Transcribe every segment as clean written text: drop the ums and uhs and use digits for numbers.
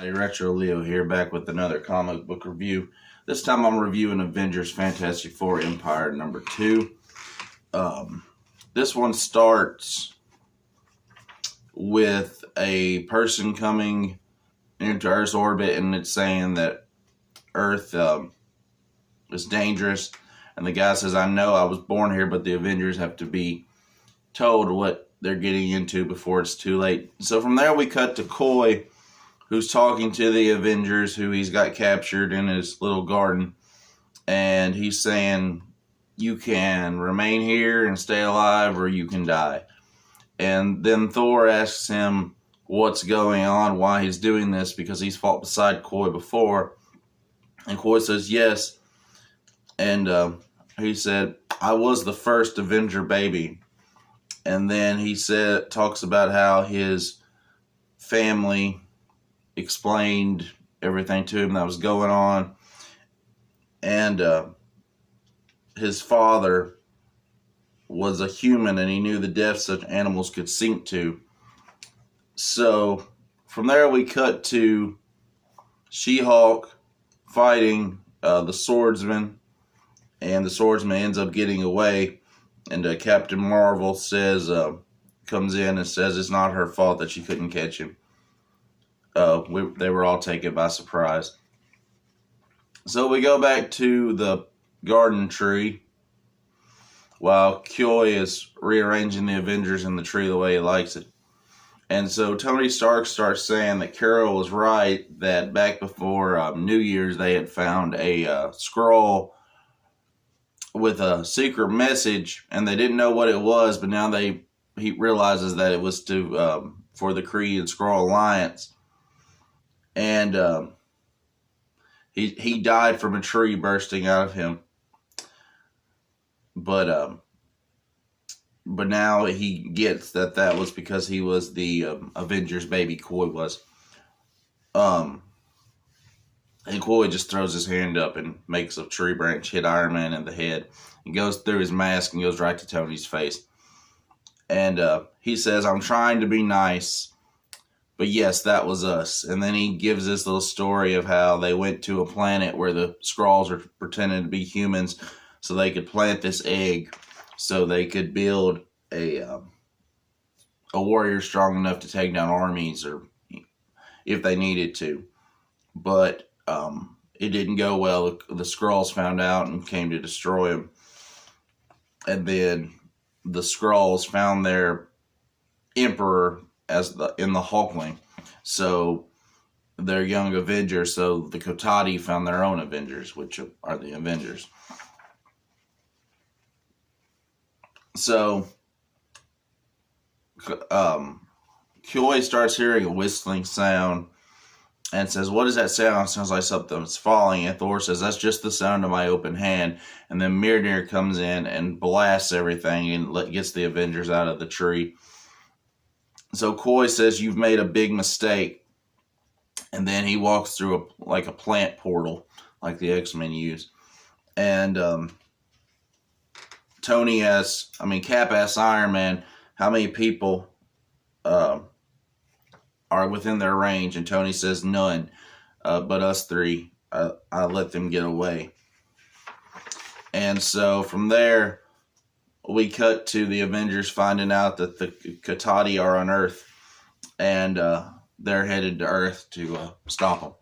Hey, Retro Leo here, back with another comic book review. This time I'm reviewing Avengers Fantastic Four Empire #2. This one starts with a person coming into Earth's orbit, and it's saying that Earth is dangerous. And the guy says, I know I was born here, but the Avengers have to be told what they're getting into before it's too late. So from there we cut to Coy, who's talking to the Avengers, who he's got captured in his little garden. And he's saying, you can remain here and stay alive, or you can die. And then Thor asks him what's going on, why he's doing this, because he's fought beside Coy before. And Coy says yes. And he said, I was the first Avenger baby. And then he talks about how his family explained everything to him that was going on. And his father was a human, and he knew the depths such animals could sink to. So from there we cut to She-Hulk fighting the swordsman, and the swordsman ends up getting away. And Captain Marvel comes in and says it's not her fault that she couldn't catch him. They were all taken by surprise. So we go back to the garden tree while Coy is rearranging the Avengers in the tree the way he likes it. And so Tony Stark starts saying that Carol was right, that back before New Year's they had found a scroll with a secret message, and they didn't know what it was, but now he realizes that it was for the Kree and Skrull Alliance. And he died from a tree bursting out of him. But now he gets that was because he was the Avengers baby, Coy was. And Coy just throws his hand up and makes a tree branch hit Iron Man in the head. He goes through his mask and goes right to Tony's face. And he says, I'm trying to be nice, but yes, that was us. And then he gives this little story of how they went to a planet where the Skrulls are pretending to be humans so they could plant this egg so they could build a warrior strong enough to take down armies, or if they needed to. But it didn't go well. The Skrulls found out and came to destroy him. And then the Skrulls found their empyre in the Hulkling. So they're young Avengers. So the Kotati found their own Avengers, which are the Avengers. So Coy starts hearing a whistling sound and says, what is that sound? It sounds like something's falling. And Thor says, that's just the sound of my open hand. And then Mjolnir comes in and blasts everything and gets the Avengers out of the tree. So Coy says, you've made a big mistake. And then he walks through a plant portal, like the X-Men use. And Cap asks Iron Man, how many people are within their range, and Tony says none, but us three. I let them get away. And so from there, we cut to the Avengers finding out that the Kotati are on Earth, and they're headed to Earth to stop them.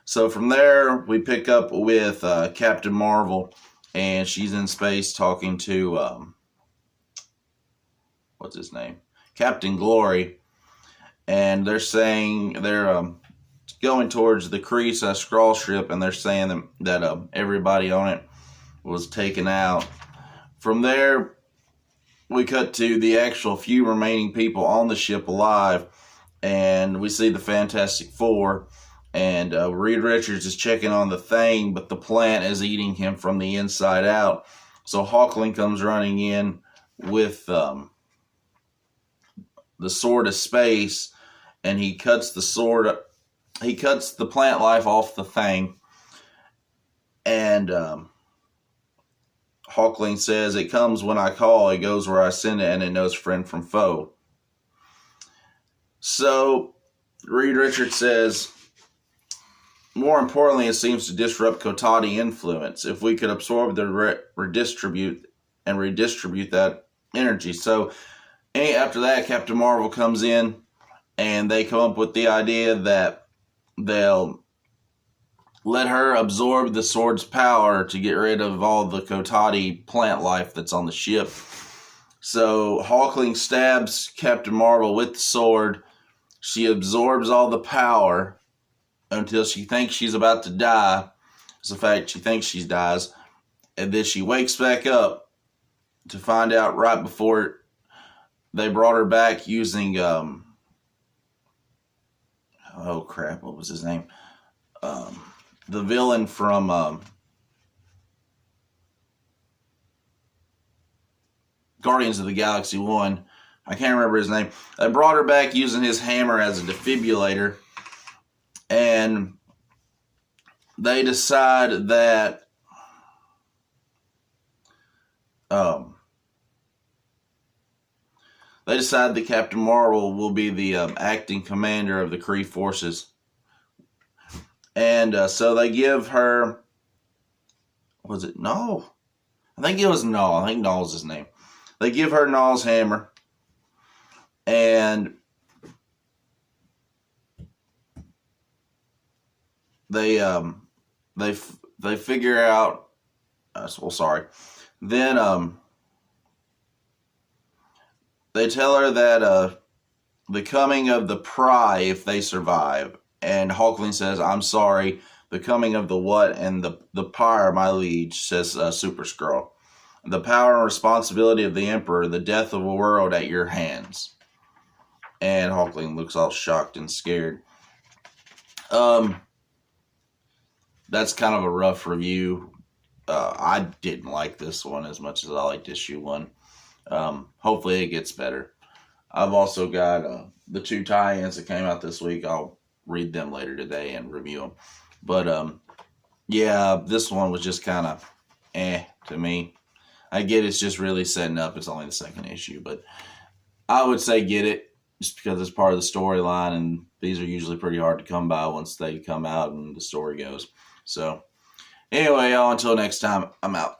So from there, we pick up with Captain Marvel, and she's in space talking to what's his name? Captain Glory. And they're saying they're going towards the Kree Skrull ship, and they're saying that everybody on it was taken out. From there, we cut to the actual few remaining people on the ship alive, and we see the Fantastic Four. And Reed Richards is checking on the Thing, but the plant is eating him from the inside out. So Hulkling comes running in with the Sword of Space, and he cuts the plant life off the Thing. And Hulkling says, it comes when I call, it goes where I send it, and it knows friend from foe. So Reed Richards says, more importantly, it seems to disrupt Kotati influence. If we could absorb the redistribute that energy. So after that, Captain Marvel comes in, and they come up with the idea that they'll let her absorb the sword's power to get rid of all the Kotati plant life that's on the ship. So Hulkling stabs Captain Marvel with the sword. She absorbs all the power until she thinks she's about to die. It's the fact she thinks she dies. And then she wakes back up to find out right before they brought her back using, oh crap, what was his name? The villain from Guardians of the Galaxy 1. I can't remember his name. They brought her back using his hammer as a defibrillator. And they decide that Captain Marvel will be the acting commander of the Kree forces. And so they give her, was it Null? I think it was Null. I think Null's his name. They give her Null's hammer. And they figure out, then they tell her that the coming of the Pry, if they survive. And Hulkling says, I'm sorry, the coming of the what and the pyre, my liege, says Super Skrull. The power and responsibility of the Emperor, the death of a world at your hands. And Hulkling looks all shocked and scared. That's kind of a rough review. I didn't like this one as much as I liked issue 1. Hopefully it gets better. I've also got the 2 tie-ins that came out this week. I'll read them later today and review them. But, yeah, this one was just kind of to me. I get it's just really setting up. It's only the 2nd issue. But I would say get it just because it's part of the storyline. And these are usually pretty hard to come by once they come out and the story goes. So, anyway, y'all, until next time, I'm out.